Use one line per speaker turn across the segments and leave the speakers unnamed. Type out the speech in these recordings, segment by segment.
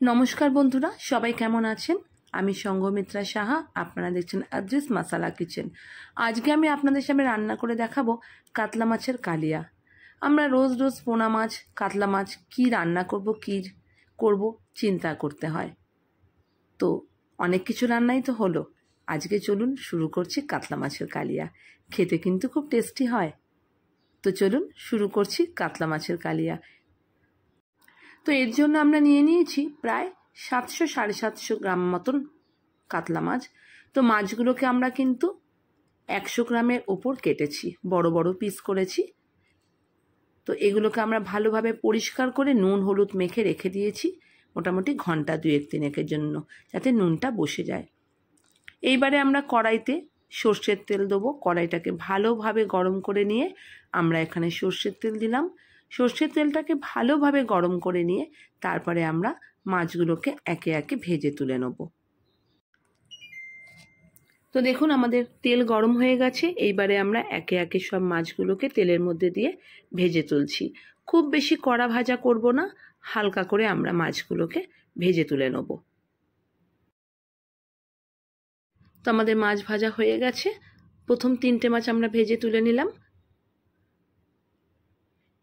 নমস্কার বন্ধুরা, সবাই কেমন আছেন? আমি সঙ্গমিত্রা সাহা, আপনারা দেখছেন আদ্রিস মাসালা কিচেন। আজকে আমি আপনাদের সামনে রান্না করে দেখাবো কাতলা মাছের কালিয়া। আমরা রোজ রোজ পোনা মাছ, কাতলা মাছ কি রান্না করব চিন্তা করতে হয়। তো অনেক কিছু রান্নাই তো হলো, আজকে চলুন শুরু করছি কাতলা মাছের কালিয়া। খেতে কিন্তু খুব টেস্টি হয়। তো চলুন শুরু করছি কাতলা মাছের কালিয়া। তো এর জন্য আমরা নিয়ে নিয়েছি প্রায় 700-750 গ্রাম মতন কাতলা মাছ। তো মাছগুলোকে আমরা কিন্তু 100 গ্রামের ওপর কেটেছি, বড় বড় পিস করেছি। তো এগুলোকে আমরা ভালোভাবে পরিষ্কার করে নুন হলুদ মেখে রেখে দিয়েছি মোটামুটি ঘন্টা 2-3 জন্য, যাতে নুনটা বসে যায়। এইবারে আমরা কড়াইতে সর্ষের তেল দেবো। কড়াইটাকে ভালোভাবে গরম করে নিয়ে আমরা এখানে সর্ষের তেল দিলাম। সর্ষের তেলটাকে ভালোভাবে গরম করে নিয়ে তারপরে আমরা মাছগুলোকে একে একে ভেজে তুলে নেব। তো দেখুন আমাদের তেল গরম হয়ে গেছে। এইবারে আমরা একে একে সব মাছগুলোকে তেলের মধ্যে দিয়ে ভেজে তুলছি। খুব বেশি কড়া ভাজা করব না, হালকা করে আমরা মাছগুলোকে ভেজে তুলে নেব। তো আমাদের মাছ ভাজা হয়ে গেছে। প্রথম 3টে মাছ আমরা ভেজে তুলে নিলাম।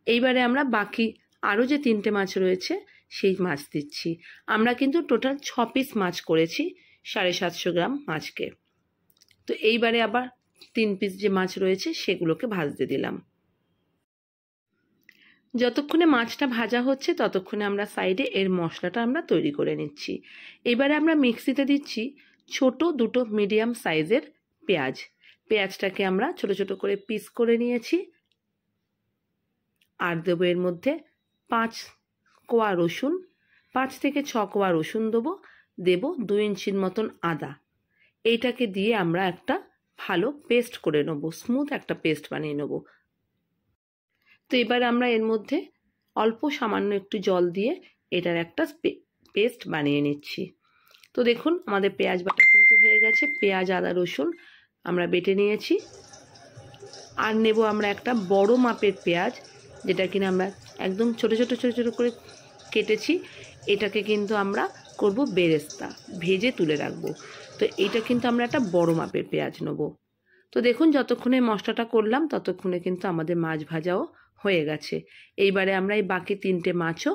এইবারে আমরা বাকি আরও যে 3টে মাছ রয়েছে সেই মাছ দিচ্ছি। আমরা কিন্তু টোটাল 6 পিস মাছ করেছি 750 গ্রাম মাছকে। তো এইবারে আবার 3 পিস যে মাছ রয়েছে সেগুলোকে ভাজতে দিলাম। যতক্ষণে মাছটা ভাজা হচ্ছে ততক্ষণে আমরা সাইডে এর মশলাটা আমরা তৈরি করে নিচ্ছি। এবারে আমরা মিক্সিতে দিচ্ছি ছোট 2টো মিডিয়াম সাইজের পেঁয়াজ। পেঁয়াজটাকে আমরা ছোট ছোট করে পিস করে নিয়েছি। আর দেবো এর মধ্যে 5 কোয়া রসুন, 5 থেকে 6 কোয়া রসুন দেবো 2 ইঞ্চির মতন আদা। এইটাকে দিয়ে আমরা একটা ভালো পেস্ট করে নেব, স্মুথ একটা পেস্ট বানিয়ে নেব। তো এবার আমরা এর মধ্যে অল্প সামান্য একটু জল দিয়ে এটার একটা পেস্ট বানিয়ে নিচ্ছি। তো দেখুন আমাদের পেঁয়াজ বাটা কিন্তু হয়ে গেছে। পেঁয়াজ আদা রসুন আমরা বেটে নিয়েছি। আর নেব আমরা একটা বড় মাপের পেঁয়াজ, যেটা কিনা আমরা একদম ছোট ছোট করে কেটেছি। এটাকে কিন্তু আমরা করব বেরেস্তা, ভেজে তুলে রাখবো। তো এইটা কিন্তু আমরা একটা বড় মাপের পেঁয়াজ নেব। তো দেখুন যতক্ষণে মশলাটা করলাম ততক্ষণে কিন্তু আমাদের মাছ ভাজাও হয়ে গেছে। এইবারে আমরা এই বাকি 3টে মাছও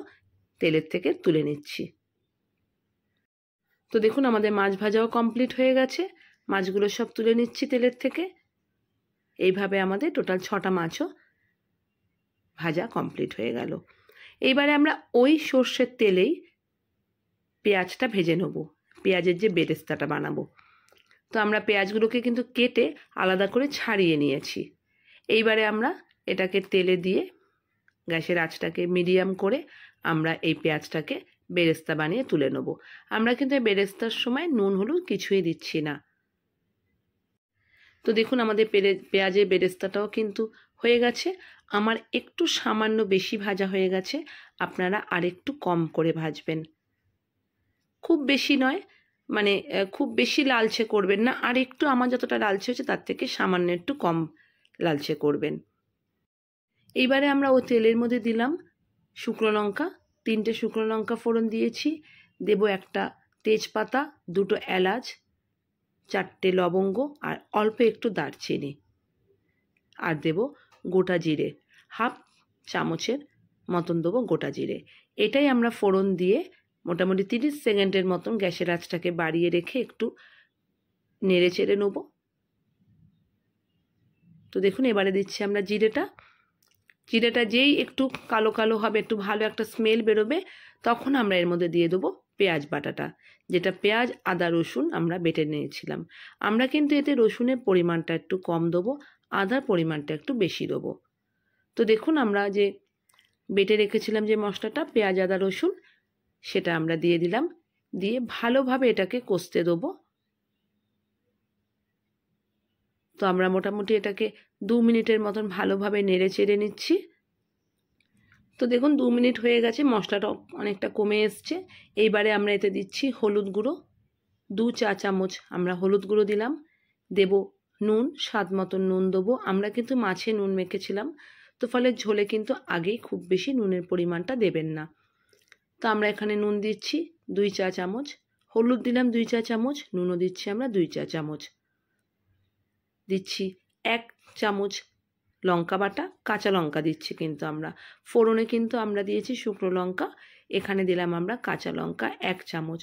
তেলের থেকে তুলে নিচ্ছি। তো দেখুন আমাদের মাছ ভাজাও কমপ্লিট হয়ে গেছে। মাছগুলো সব তুলে নিচ্ছি তেলের থেকে। এইভাবে আমাদের টোটাল 6টা মাছও ভাজা কমপ্লিট হয়ে গেল। এইবারে আমরা ওই সর্ষের তেলেই পেঁয়াজটা ভেজে নেব, পেঁয়াজের যে বেরেস্তাটা বানাবো। তো আমরা পেঁয়াজগুলোকে কিন্তু কেটে আলাদা করে ছাড়িয়ে নিয়েছি। এইবারে আমরা এটাকে তেলে দিয়ে গ্যাসের আঁচটাকে মিডিয়াম করে আমরা এই পেঁয়াজটাকে বেরেস্তা বানিয়ে তুলে নেব। আমরা কিন্তু এই বেরেস্তার সময় নুন হলুদ কিছুই দিচ্ছি না। তো দেখুন আমাদের পেঁয়াজের বেরেস্তাটাও কিন্তু হয়ে গেছে। আমার একটু সামান্য বেশি ভাজা হয়ে গেছে, আপনারা আর একটু কম করে ভাজবেন। খুব বেশি নয়, মানে খুব বেশি লালচে করবেন না, আর একটু আমার যতটা লালচে হয়েছে তার থেকে সামান্য একটু কম লালচে করবেন। এইবারে আমরা ওই তেলের মধ্যে দিলাম শুকনো লঙ্কা, 3টে শুকনো লঙ্কা ফোড়ন দিয়েছি। দেব একটা তেজপাতা, 2টো এলাচ, 4টে লবঙ্গ আর অল্প একটু দারচিনি। আর দেব গোটা জিরে, 1/2 চামচের মতন দেবো গোটা জিরে। এটাই আমরা ফোড়ন দিয়ে মোটামুটি 30 সেকেন্ডের মতন গ্যাসের আঁচটাকে বাড়িয়ে রেখে একটু নেড়ে চেড়ে নেব। তো দেখুন এবারে দিচ্ছি আমরা জিরেটা। যেই একটু কালো কালো হবে, একটু ভালো একটা স্মেল বেরোবে, তখন আমরা এর মধ্যে দিয়ে দেবো পেঁয়াজ বাটাটা, যেটা পেঁয়াজ আদা রসুন আমরা বেটে নিয়েছিলাম। আমরা কিন্তু এতে রসুনের পরিমাণটা একটু কম দেবো, আদার পরিমাণটা একটু বেশি দেবো। তো দেখুন আমরা যে বেটে রেখেছিলাম যে মশলাটা পেঁয়াজ আদা রসুন, সেটা আমরা দিয়ে দিলাম। দিয়ে ভালোভাবে এটাকে কষতে দেবো। তো আমরা মোটামুটি এটাকে 2 মিনিটের মতন ভালোভাবে নেড়ে চেড়ে নিচ্ছি। তো দেখুন 2 মিনিট হয়ে গেছে, মশলাটা অনেকটা কমে এসছে। এইবারে আমরা এতে দিচ্ছি হলুদ গুঁড়ো, 2 চা চামচ আমরা হলুদ গুঁড়ো দিলাম। দেব নুন, স্বাদ মতন নুন দেবো। আমরা কিন্তু মাছে নুন মেখেছিলাম, তো ফলে ঝোলে কিন্তু আগেই খুব বেশি নুনের পরিমাণটা দেবেন না। তো আমরা এখানে নুন দিচ্ছি 2 চা চামচ, হলুদ দিলাম 2 চা চামচ, নুনও দিচ্ছি আমরা 2 চা চামচ, দিচ্ছি 1 চামচ লঙ্কা বাটা, কাঁচা লঙ্কা দিচ্ছি কিন্তু আমরা, ফোড়নে কিন্তু আমরা দিয়েছি শুকনো লঙ্কা, এখানে দিলাম আমরা কাঁচা লঙ্কা 1 চামচ।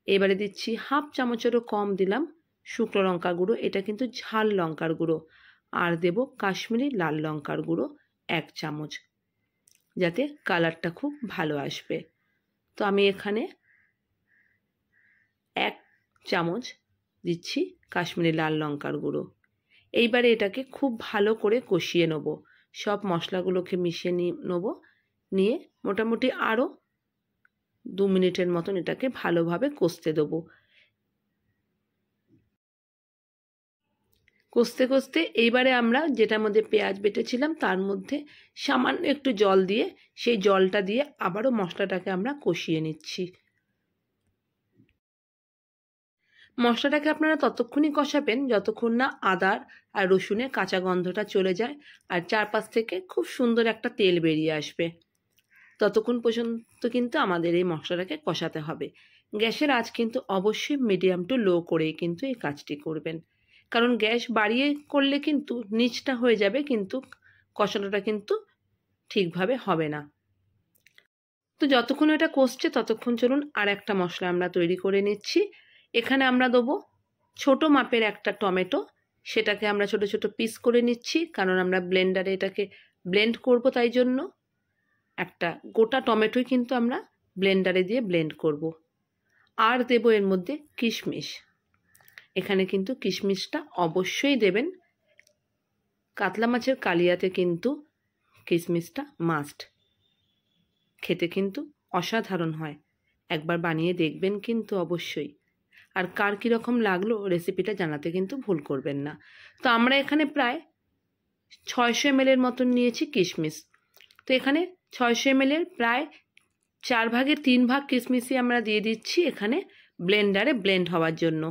এবারে দিচ্ছি হাফ চামচেরও কম দিলাম শুকনো লঙ্কা গুঁড়ো, এটা কিন্তু ঝাল লঙ্কার গুঁড়ো, আর দেব কাশ্মীরি লাল লঙ্কার গুঁড়ো 1 চামচ, যাতে কালারটা খুব ভালো আসবে। তো আমি এখানে 1 চামচ দিচ্ছি কাশ্মীরি লাল লঙ্কার গুঁড়ো। এইবারে এটাকে খুব ভালো করে কষিয়ে নেব, সব মশলাগুলোকে মিশিয়ে নেব, নিয়ে মোটামুটি আরও 2 মিনিটের মতন এটাকে ভালোভাবে কষতে দেবো। কষতে কষতে এইবারে আমরা যেটার মধ্যে পেঁয়াজ বেটেছিলাম তার মধ্যে সামান্য একটু জল দিয়ে, সেই জলটা দিয়ে আবারও মশলাটাকে আমরা কষিয়ে নিচ্ছি। মশলাটাকে আপনারা ততক্ষণই কষাবেন যতক্ষণ না আদার আর রসুনের কাঁচা গন্ধটা চলে যায় আর চারপাশ থেকে খুব সুন্দর একটা তেল বেরিয়ে আসবে, ততক্ষণ পর্যন্ত কিন্তু আমাদের এই মশলাটাকে কষাতে হবে। গ্যাসের আঁচ কিন্তু অবশ্যই মিডিয়াম টু লো করেই কিন্তু এই কাজটি করবেন, কারণ গ্যাস বাড়িয়ে করলে কিন্তু নিচটা হয়ে যাবে, কিন্তু কষানোটা কিন্তু ঠিকভাবে হবে না। তো যতক্ষণ এটা কষছে ততক্ষণ চলুন আর একটা মশলা আমরা তৈরি করে নিচ্ছি। এখানে আমরা দেবো ছোট মাপের একটা টমেটো, সেটাকে আমরা ছোট ছোট পিস করে নিচ্ছি, কারণ আমরা ব্লেন্ডারে এটাকে ব্লেন্ড করব, তাই জন্য একটা গোটা টমেটোই কিন্তু আমরা ব্লেন্ডারে দিয়ে ব্লেন্ড করব। আর দেব এর মধ্যে কিশমিশ, এখানে কিন্তু কিশমিশটা অবশ্যই দেবেন, কাতলা মাছের কালিয়াতে কিন্তু কিশমিশটা মাস্ট, খেতে কিন্তু অসাধারণ হয়, একবার বানিয়ে দেখবেন কিন্তু অবশ্যই। আর কার কীরকম লাগলো রেসিপিটা জানাতে কিন্তু ভুল করবেন না। তো আমরা এখানে প্রায় 600 ml মতন নিয়েছি কিশমিশ, তো এখানে 600 ml প্রায় 4 ভাগের 3 ভাগ কিশমিশই আমরা দিয়ে দিচ্ছি এখানে ব্লেন্ডারে ব্লেন্ড হওয়ার জন্য।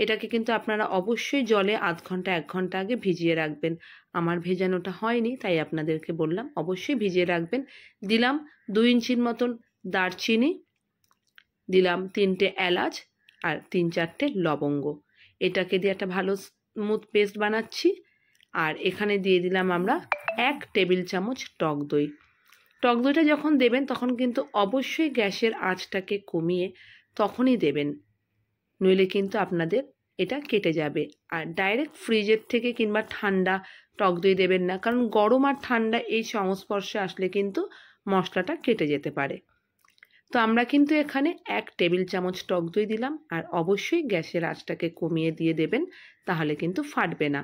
এটাকে কিন্তু আপনারা অবশ্যই জলে আধ ঘন্টা 1 ঘন্টা আগে ভিজিয়ে রাখবেন, আমার ভেজানোটা হয়নি তাই আপনাদেরকে বললাম, অবশ্যই ভিজিয়ে রাখবেন। দিলাম 2 ইঞ্চির মতন দারচিনি, দিলাম 3টে এলাচ আর 3-4টে লবঙ্গ, এটাকে দিয়ে একটা ভালো স্মুথ পেস্ট বানাচ্ছি। আর এখানে দিয়ে দিলাম আমরা 1 টেবিল চামচ টক দই। টক দইটা যখন দেবেন তখন কিন্তু অবশ্যই গ্যাসের আঁচটাকে কমিয়ে তখনই দেবেন, নইলে কিন্তু আপনাদের এটা কেটে যাবে। আর ডাইরেক্ট ফ্রিজের থেকে কিংবা ঠান্ডা টক দই দেবেন না, কারণ গরম আর ঠান্ডা এই সংস্পর্শে আসলে কিন্তু মশলাটা কেটে যেতে পারে। তো আমরা কিন্তু এখানে 1 টেবিল চামচ টক দই দিলাম, আর অবশ্যই গ্যাসের আঁচটাকে কমিয়ে দিয়ে দেবেন, তাহলে কিন্তু ফাটবে না।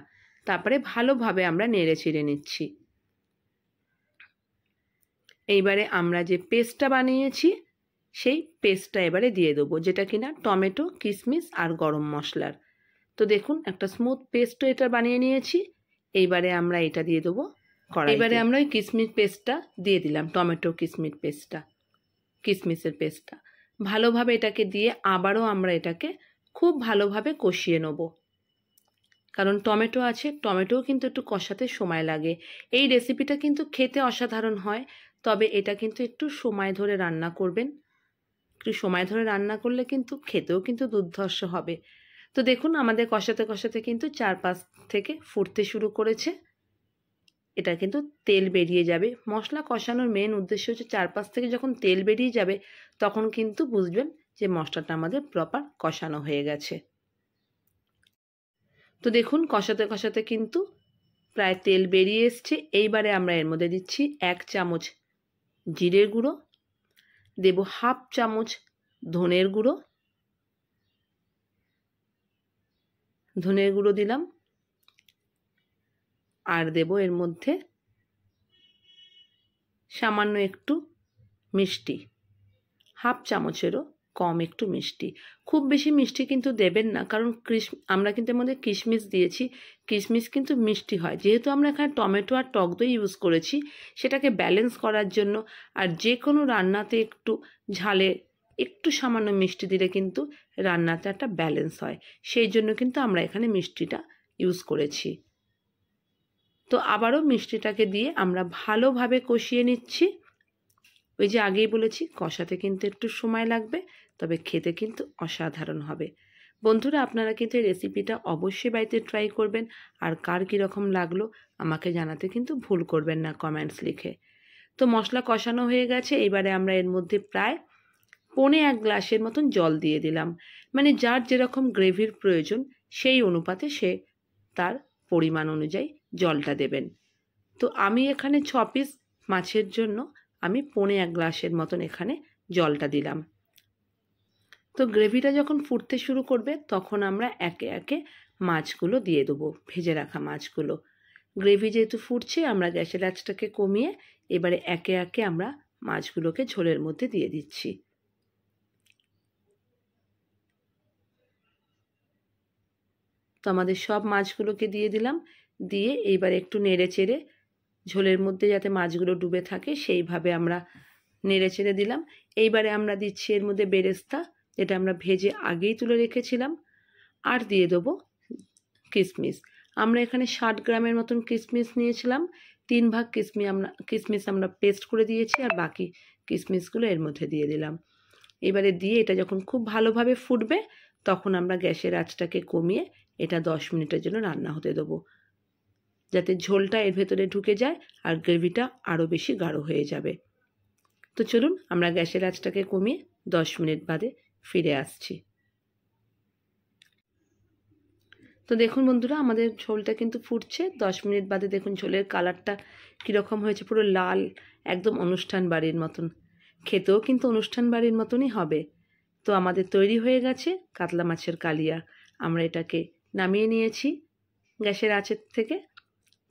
তারপরে ভালোভাবে আমরা নেড়ে চেড়ে নিচ্ছি। এইবারে আমরা যে পেস্টটা বানিয়েছি সেই পেস্টটা এবারে দিয়ে দেবো, যেটা কিনা টমেটো, কিশমিশ আর গরম মশলার। তো দেখুন একটা স্মুথ পেস্টও এটা বানিয়ে নিয়েছি। এইবারে আমরা এটা দিয়ে দেবো কড়াইতে। এবারে আমরা ওই কিশমিশ পেস্টটা দিয়ে দিলাম, টমেটো কিশমিশের পেস্টটা ভালোভাবে এটাকে দিয়ে আবারও আমরা এটাকে খুব ভালোভাবে কষিয়ে নেব, কারণ টমেটো আছে, টমেটোও কিন্তু একটু কষাতে সময় লাগে। এই রেসিপিটা কিন্তু খেতে অসাধারণ হয়, তবে এটা কিন্তু একটু সময় ধরে রান্না করবেন, একটু সময় ধরে রান্না করলে কিন্তু খেতেও কিন্তু দুর্ধর্ষ হবে। তো দেখুন আমাদের কষাতে কষাতে কিন্তু 4-5 থেকে ফুটতে শুরু করেছে, এটা কিন্তু তেল বেরিয়ে যাবে। মশলা কষানোর মেন উদ্দেশ্য হচ্ছে 4-5 থেকে যখন তেল বেরিয়ে যাবে তখন কিন্তু বুঝবেন যে মশলাটা আমাদের প্রপার কষানো হয়ে গেছে। তো দেখুন কষাতে কষাতে কিন্তু প্রায় তেল বেরিয়ে এসছে। এইবারে আমরা এর মধ্যে দিচ্ছি 1 চামচ জিরের গুঁড়ো, দেব হাফ চামচ ধনের গুঁড়ো দিলাম, আর দেব এর মধ্যে সামান্য একটু মিষ্টি, হাফ চামচেরও কম একটু মিষ্টি। খুব বেশি মিষ্টি কিন্তু দেবেন না, কারণ আমরা কিন্তু এর মধ্যে কিশমিশ দিয়েছি, কিশমিশ কিন্তু মিষ্টি হয়, যেহেতু আমরা এখানে টমেটো আর টক দই ইউজ করেছি সেটাকে ব্যালেন্স করার জন্য। আর যে কোনো রান্নাতে একটু ঝালে একটু সামান্য মিষ্টি দিলে কিন্তু রান্নাতে একটা ব্যালেন্স হয়, সেই জন্য কিন্তু আমরা এখানে মিষ্টিটা ইউজ করেছি। তো আবারও মিষ্টিটাকে দিয়ে আমরা ভালোভাবে কষিয়ে নিচ্ছি। ওই যে আগেই বলেছি কষাতে কিন্তু একটু সময় লাগবে, তবে খেতে কিন্তু অসাধারণ হবে। বন্ধুরা, আপনারা কিন্তু এই রেসিপিটা অবশ্যই বাড়িতে ট্রাই করবেন, আর কার কীরকম লাগলো আমাকে জানাতে কিন্তু ভুল করবেন না কমেন্টস লিখে। তো মশলা কষানো হয়ে গেছে, এবারে আমরা এর মধ্যে প্রায় 1.25 গ্লাসের মতন জল দিয়ে দিলাম। মানে যার যেরকম গ্রেভির প্রয়োজন সেই অনুপাতে সে তার পরিমাণ অনুযায়ী জলটা দেবেন। তো আমি এখানে 6 পিস মাছের জন্য আমি 1.25 গ্লাসের মতন এখানে জলটা দিলাম। তো গ্রেভিটা যখন ফুটতে শুরু করবে তখন আমরা একে একে মাছগুলো দিয়ে দেবো, ভেজে রাখা মাছগুলো। গ্রেভি যেহেতু ফুটছে আমরা গ্যাসের আঁচটাকে কমিয়ে এবারে একে একে আমরা মাছগুলোকে ঝোলের মধ্যে দিয়ে দিচ্ছি। তো আমাদের সব মাছগুলোকে দিয়ে দিলাম, দিয়ে এইবার একটু নেড়ে চেড়ে ঝোলের মধ্যে যাতে মাছগুলো ডুবে থাকে সেইভাবে আমরা নেড়ে চেড়ে দিলাম। এইবারে আমরা দিচ্ছি এর মধ্যে বেরেস্তা, যেটা আমরা ভেজে আগেই তুলে রেখেছিলাম, আর দিয়ে দেবো কিশমিশ। আমরা এখানে 60 গ্রামের মতন কিশমিশ নিয়েছিলাম, 3 ভাগ কিশমিশ আমরা পেস্ট করে দিয়েছি, আর বাকি কিশমিশগুলো এর মধ্যে দিয়ে দিলাম। এবারে দিয়ে এটা যখন খুব ভালোভাবে ফুটবে তখন আমরা গ্যাসের আঁচটাকে কমিয়ে এটা 10 মিনিটের জন্য রান্না হতে দেবো, যাতে ঝোলটা এর ভেতরে ঢুকে যায় আর গ্রেভিটা আরও বেশি গাঢ় হয়ে যাবে। তো চলুন আমরা গ্যাসের আঁচটাকে কমিয়ে 10 মিনিট বাদে ফিরে আসছি। তো দেখুন বন্ধুরা, আমাদের ঝোলটা কিন্তু ফুটছে। 10 মিনিট বাদে দেখুন ঝোলের কালারটা কীরকম হয়েছে, পুরো লাল, একদম অনুষ্ঠান বাড়ির মতন। খেতেও কিন্তু অনুষ্ঠান বাড়ির মতনই হবে। তো আমাদের তৈরি হয়ে গেছে কাতলা মাছের কালিয়া। আমরা এটাকে নামিয়ে নিয়েছি গ্যাসের আঁচের থেকে।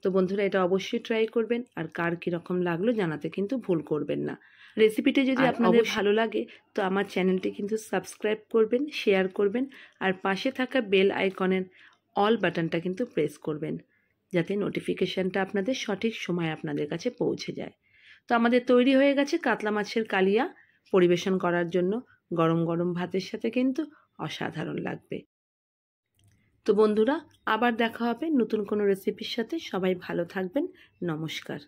তো বন্ধুরা, এটা অবশ্যই ট্রাই করবেন, আর কার কীরকম লাগলো জানাতে কিন্তু ভুল করবেন না। রেসিপিটি যদি আপনাদের ভালো লাগে তো আমার চ্যানেলটি কিন্তু সাবস্ক্রাইব করবেন, শেয়ার করবেন, আর পাশে থাকা বেল আইকনের অল বাটনটা কিন্তু প্রেস করবেন, যাতে নোটিফিকেশানটা আপনাদের সঠিক সময় আপনাদের কাছে পৌঁছে যায়। তো আমাদের তৈরি হয়ে গেছে কাতলা মাছের কালিয়া। পরিবেশন করার জন্য গরম গরম ভাতের সাথে কিন্তু অসাধারণ লাগবে। তো বন্ধুরা, আবার দেখা হবে নতুন কোনো রেসিপির সাথে। সবাই ভালো থাকবেন। নমস্কার।